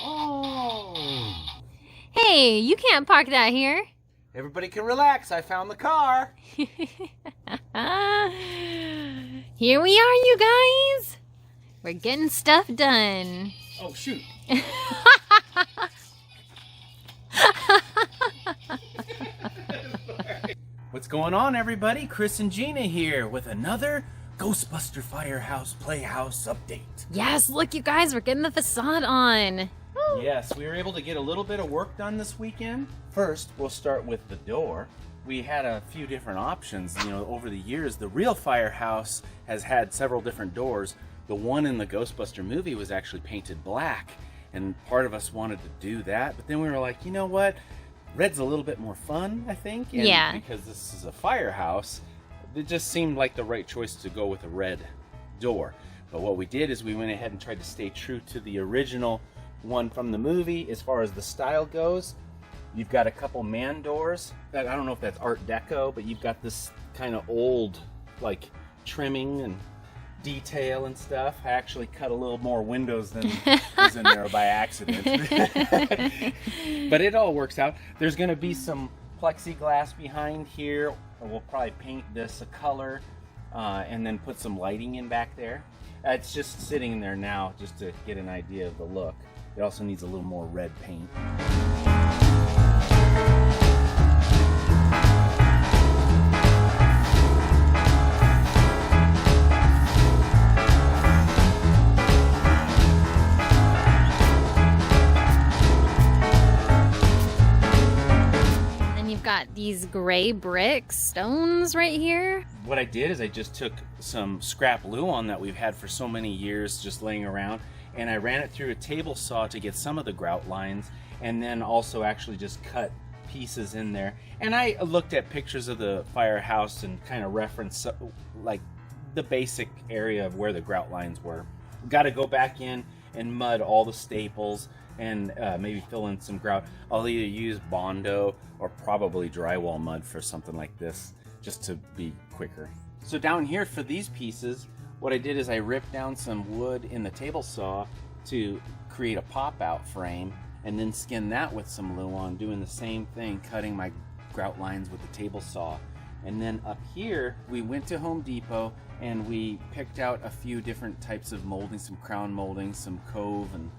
Oh! Hey, you can't park that here. Everybody can relax. I found the car. Here we are, you guys. We're getting stuff done. Oh, shoot. What's going on, everybody? Chris and Gina here with another Ghostbuster Firehouse Playhouse update. Yes, look, you guys, we're getting the facade on. Yes, we were able to get a little bit of work done this weekend. First, we'll start with the door. We had a few different options. You know, over the years, the real Firehouse has had several different doors. The one in the Ghostbuster movie was actually painted black, and part of us wanted to do that, but then we were like, you know what? Red's a little bit more fun, I think. And yeah. Because this is a firehouse, it just seemed like the right choice to go with a red door. But what we did is we went ahead and tried to stay true to the original one from the movie as far as the style goes. You've got a couple man doors. I don't know if that's Art Deco, but you've got this kind of old, like, trimming and detail and stuff. I actually cut a little more windows than was in there by accident. But it all works out. There's going to be some plexiglass behind here. We'll probably paint this a color and then put some lighting in back there. It's just sitting in there now just to get an idea of the look. It also needs a little more red paint. Got these gray brick stones right here. What I did is I just took some scrap Luan that we've had for so many years just laying around, and I ran it through a table saw to get some of the grout lines, and then also actually just cut pieces in there. And I looked at pictures of the firehouse and kind of referenced like the basic area of where the grout lines were. Got to go back in and mud all the staples and maybe fill in some grout. I'll either use Bondo or probably drywall mud for something like this, just to be quicker. So down here for these pieces, what I did is I ripped down some wood in the table saw to create a pop-out frame, and then skin that with some Luan, doing the same thing, cutting my grout lines with the table saw. And then up here, we went to Home Depot and we picked out a few different types of molding, some crown molding, some cove, and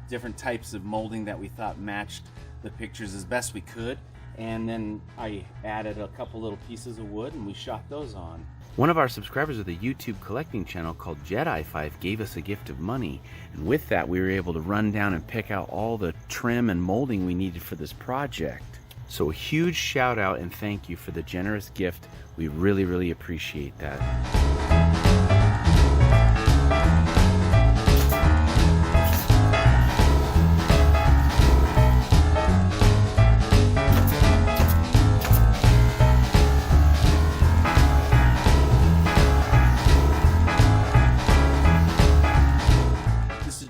different types of molding that we thought matched the pictures as best we could. And then I added a couple little pieces of wood and we shot those on. One of our subscribers of the YouTube collecting channel called Jedi5 gave us a gift of money, and with that we were able to run down and pick out all the trim and molding we needed for this project. So a huge shout out and thank you for the generous gift. We really, really appreciate that.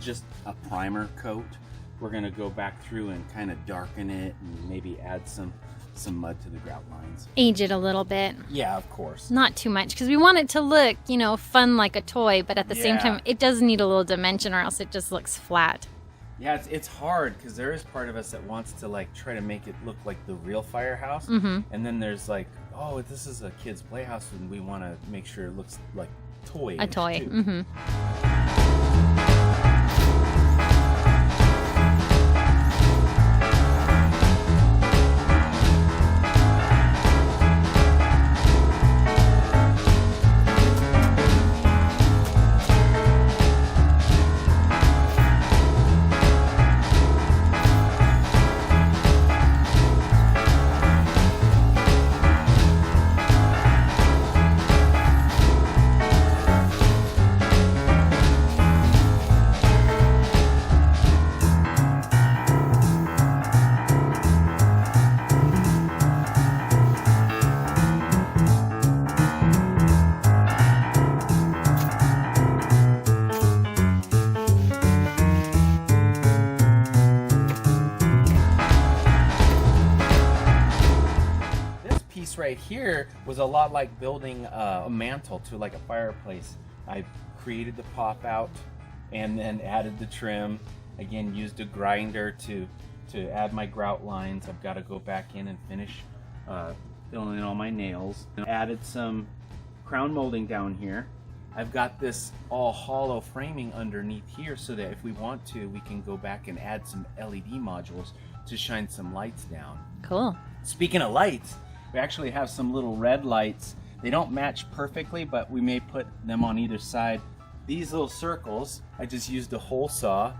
Just a primer coat. We're going to go back through and kind of darken it and maybe add some mud to the grout lines. Age it a little bit. Yeah, of course. Not too much, because we want it to look, you know, fun like a toy, but at the same time, it does need a little dimension or else it just looks flat. Yeah, it's hard because there is part of us that wants to like try to make it look like the real firehouse. And then there's like, oh, this is a kid's playhouse and we want to make sure it looks like toy. A toy. Too. Right here was a lot like building a mantel to like a fireplace. I created the pop out and then added the trim Again, used a grinder to add my grout lines. I've got to go back in and finish filling in all my nails. Added some crown molding down here. I've got this all hollow framing underneath here so that if we want to, we can go back and add some LED modules to shine some lights down. Cool. Speaking of lights, we actually have some little red lights. They don't match perfectly, but we may put them on either side. These little circles, I just used a hole saw,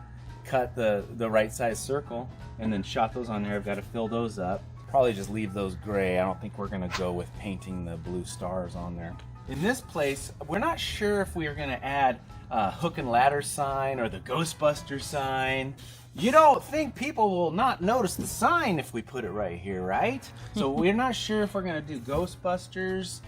cut the right size circle, and then shot those on there. I've got to fill those up. Probably just leave those gray. I don't think we're gonna go with painting the blue stars on there. In this place, we're not sure if we are gonna add a hook and ladder sign or the Ghostbuster sign. You don't think people will not notice the sign if we put it right here, right? So we're not sure if we're gonna do Ghostbusters,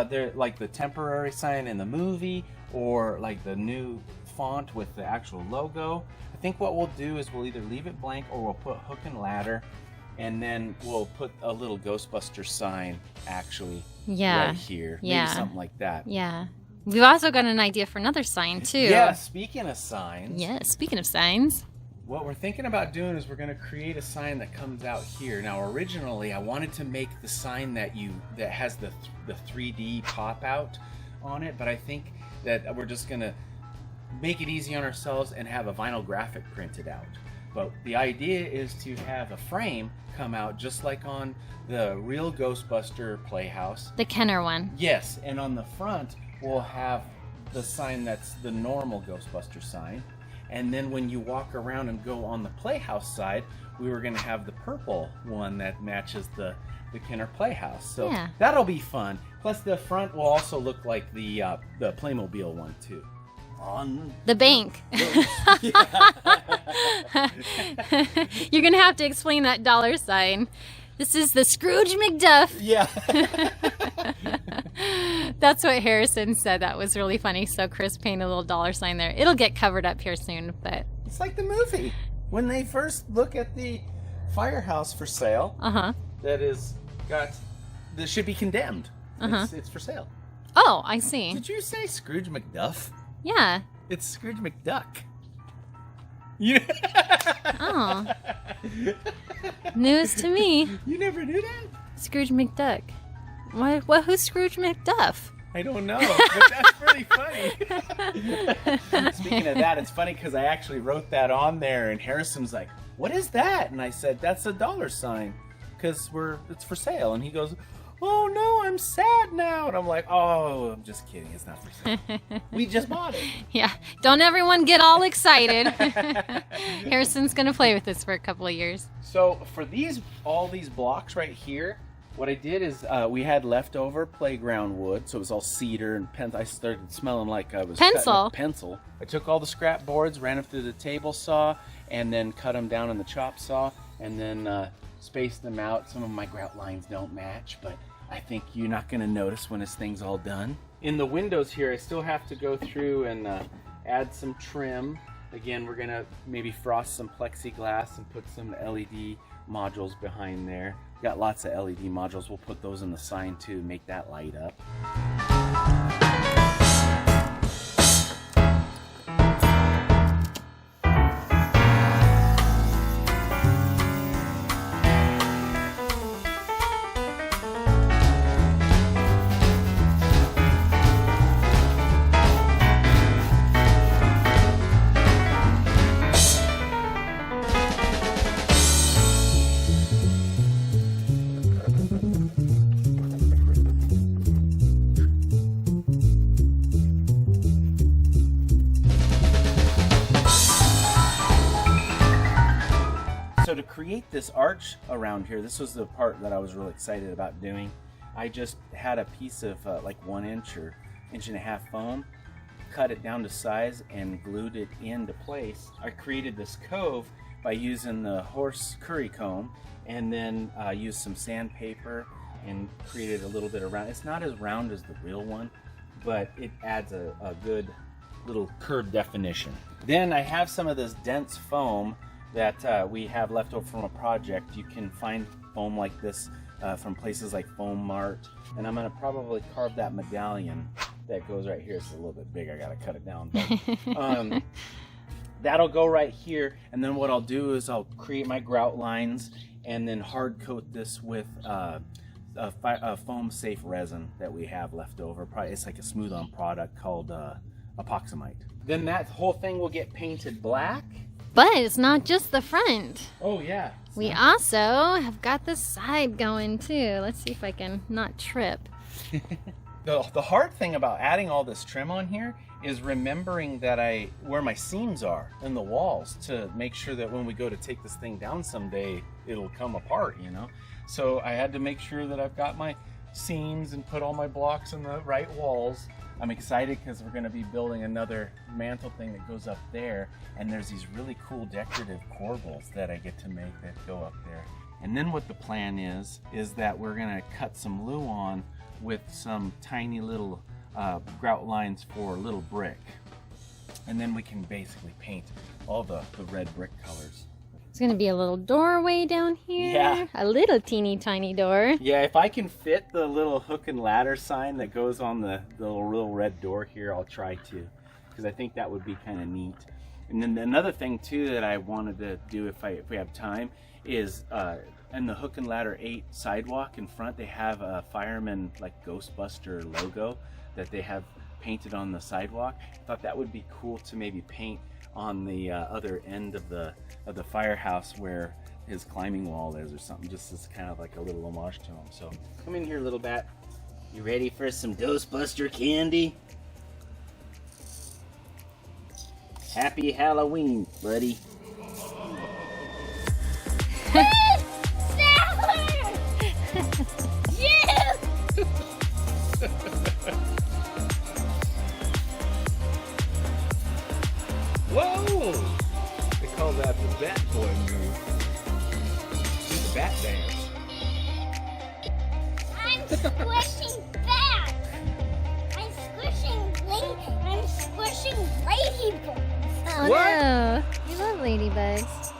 they're like the temporary sign in the movie, or like the new font with the actual logo. I think what we'll do is we'll either leave it blank or we'll put hook and ladder, and then we'll put a little Ghostbuster sign actually right here. Yeah. Maybe something like that. Yeah. We've also got an idea for another sign too. Yeah, speaking of signs. Yeah, speaking of signs. What we're thinking about doing is we're going to create a sign that comes out here. Now, originally, I wanted to make the sign that has the 3D pop out on it, but I think that we're just going to make it easy on ourselves and have a vinyl graphic printed out. But the idea is to have a frame come out just like on the real Ghostbuster Playhouse. The Kenner one. Yes, and on the front, we'll have the sign that's the normal Ghostbuster sign. And then when you walk around and go on the Playhouse side, we were going to have the purple one that matches the Kenner Playhouse. So that'll be fun. Plus the front will also look like the Playmobil one too. On the bank. You're going to have to explain that dollar sign. This is the Scrooge McDuck. Yeah. That's what Harrison said. That was really funny. So Chris painted a little dollar sign there. It'll get covered up here soon, but it's like the movie when they first look at the firehouse for sale. That should be condemned. It's for sale. Oh, I see. Did you say Scrooge McDuck? Yeah. It's Scrooge McDuck. Oh. News to me. You never knew that? Scrooge McDuck. What? Who's Scrooge McDuck? I don't know, but that's pretty funny. Speaking of that, it's funny because I actually wrote that on there, and Harrison's like, "What is that?" And I said, "That's a dollar sign, because it's for sale." And he goes, "Oh no, I'm sad now." And I'm like, "Oh, I'm just kidding. It's not for sale. We just bought it." Yeah, don't everyone get all excited. Harrison's gonna play with this for a couple of years. So for all these blocks right here, what I did is we had leftover playground wood, so it was all cedar and pencil. I started smelling like I was cutting a pencil. I took all the scrap boards, ran them through the table saw, and then cut them down in the chop saw, and then spaced them out. Some of my grout lines don't match, but I think you're not going to notice when this thing's all done. In the windows here, I still have to go through and add some trim. Again, we're going to maybe frost some plexiglass and put some LED modules behind there. Got lots of LED modules. We'll put those in the sign too, make that light up. So to create this arch around here, this was the part that I was really excited about doing. I just had a piece of like 1 inch or 1.5 inch foam, cut it down to size and glued it into place. I created this cove by using the horse curry comb, and then used some sandpaper and created a little bit of round. It's not as round as the real one, but it adds a good little curved definition. Then I have some of this dense foam that we have left over from a project. You can find foam like this from places like Foam Mart, and I'm going to probably carve that medallion that goes right here. It's a little bit big, I got to cut it down, but, that'll go right here. And then what I'll do is I'll create my grout lines and then hard coat this with a foam safe resin that we have left over. Probably it's like a smooth on product called approximate. Then that whole thing will get painted black. But it's not just the front. Oh yeah. We also have got the side going too. Let's see if I can not trip. The hard thing about adding all this trim on here is remembering that where my seams are in the walls to make sure that when we go to take this thing down someday, it'll come apart, you know? So I had to make sure that I've got my seams and put all my blocks in the right walls. I'm excited because we're gonna be building another mantle thing that goes up there, and there's these really cool decorative corbels that I get to make that go up there. And then what the plan is that we're gonna cut some luan with some tiny little grout lines for little brick. And then we can basically paint all the red brick colors. It's gonna be a little doorway down here. Yeah. A little teeny tiny door. Yeah, if I can fit the little hook and ladder sign that goes on the little red door here, I'll try to, because I think that would be kind of neat. And then another thing too that I wanted to do if we have time is in the hook and ladder 8 sidewalk in front, they have a fireman like Ghostbuster logo that they have painted on the sidewalk. I thought that would be cool to maybe paint on the other end of the firehouse where his climbing wall is or something, just as kind of like a little homage to him. So come in here, little bat. You ready for some Ghostbuster candy? Happy Halloween, buddy. Whoa! They call that the Bat Boy move. Do the bat dance. I'm squishing back. I'm squishing ladybugs. Oh What? no. We love ladybugs.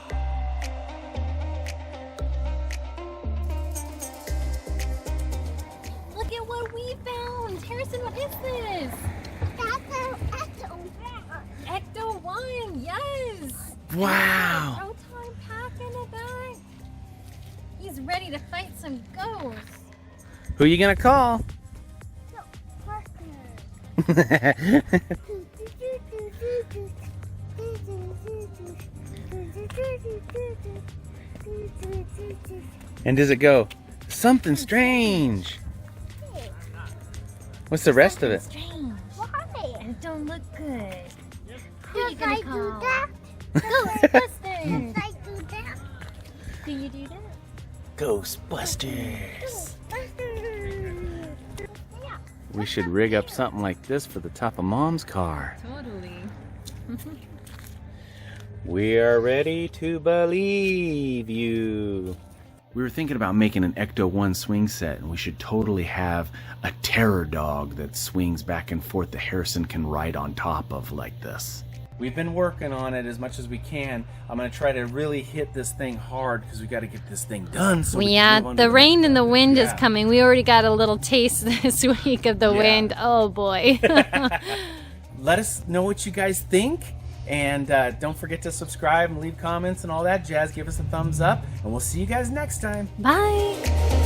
Look at what we found. Harrison, what is this? That's an Ecto-1. Ecto-1, yes! Wow! Proton pack in the back. He's ready to fight some ghosts. Who you gonna call? And does it go, something strange? What's the rest of it? Strange. Why? And don't look good. Who are you Did gonna I call? do that? Ghostbusters! Did I do that? Do you do that? Ghostbusters. Yeah. We should rig up something like this for the top of Mom's car. Totally. We are ready to believe you. We were thinking about making an Ecto-1 swing set, and we should totally have a terror dog that swings back and forth that Harrison can ride on top of like this. We've been working on it as much as we can. I'm going to try to really hit this thing hard because we got to get this thing done. So The rain and the wind is coming. We already got a little taste this week of the wind. Oh boy. Let us know what you guys think. And don't forget to subscribe and leave comments and all that jazz. Give us a thumbs up. And we'll see you guys next time. Bye.